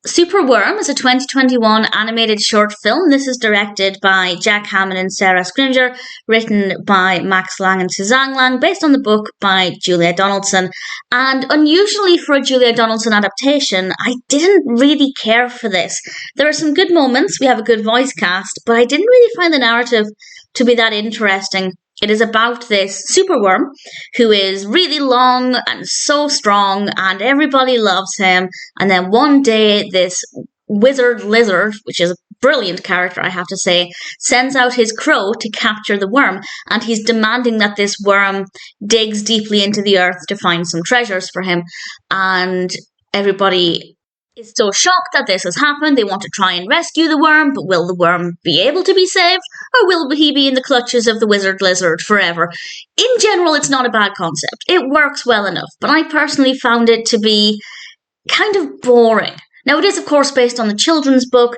Superworm is a 2021 animated short film. This is directed by Jack Hamman and Sarah Scrimgeour, written by Max Lang and Suzanne Lang, based on the book by Julia Donaldson. And unusually for a Julia Donaldson adaptation, I didn't really care for this. There are some good moments, we have a good voice cast, but I didn't really find the narrative to be that interesting. It is about this superworm who is really long and so strong and everybody loves him. And then one day this wizard lizard, which is a brilliant character I have to say, sends out his crow to capture the worm. And he's demanding that this worm digs deeply into the earth to find some treasures for him. And everybody is so shocked that this has happened. They want to try and rescue the worm, but will the worm be able to be saved? Or will he be in the clutches of the wizard lizard forever? In general, it's not a bad concept. It works well enough, but I personally found it to be kind of boring. Now, it is, of course, based on the children's book,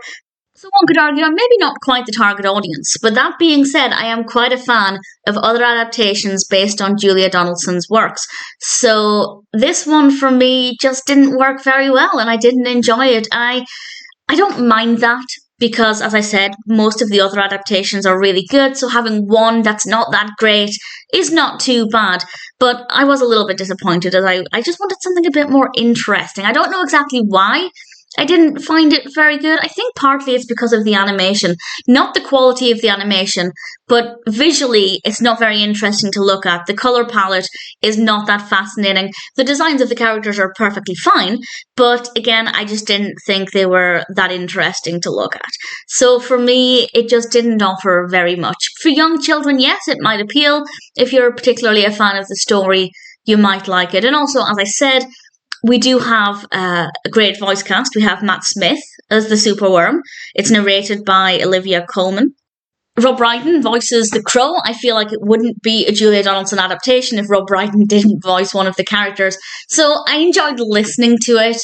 so one could argue I'm maybe not quite the target audience. But that being said, I am quite a fan of other adaptations based on Julia Donaldson's works. So this one for me just didn't work very well and I didn't enjoy it. I don't mind that because, as I said, most of the other adaptations are really good. So having one that's not that great is not too bad. But I was a little bit disappointed as I just wanted something a bit more interesting. I don't know exactly why I didn't find it very good. I think partly it's because of the animation. Not the quality of the animation, but visually it's not very interesting to look at. The colour palette is not that fascinating. The designs of the characters are perfectly fine, but again, I just didn't think they were that interesting to look at. So for me, it just didn't offer very much. For young children, yes, it might appeal. If you're particularly a fan of the story, you might like it. And also, as I said, we do have a great voice cast. We have Matt Smith as the superworm. It's narrated by Olivia Colman. Rob Brydon voices the crow. I feel like it wouldn't be a Julia Donaldson adaptation if Rob Brydon didn't voice one of the characters. So I enjoyed listening to it.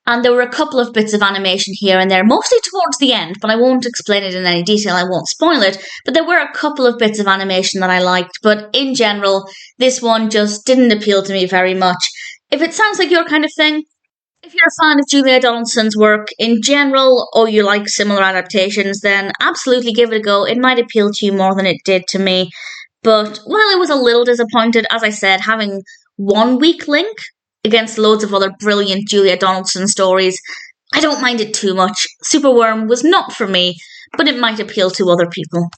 And there were a couple of bits of animation here and there, mostly towards the end, but I won't explain it in any detail, I won't spoil it. But there were a couple of bits of animation that I liked, but in general, this one just didn't appeal to me very much. If it sounds like your kind of thing, if you're a fan of Julia Donaldson's work in general, or you like similar adaptations, then absolutely give it a go. It might appeal to you more than it did to me. But while I was a little disappointed, as I said, having one weak link against loads of other brilliant Julia Donaldson stories, I don't mind it too much. Superworm was not for me, but it might appeal to other people.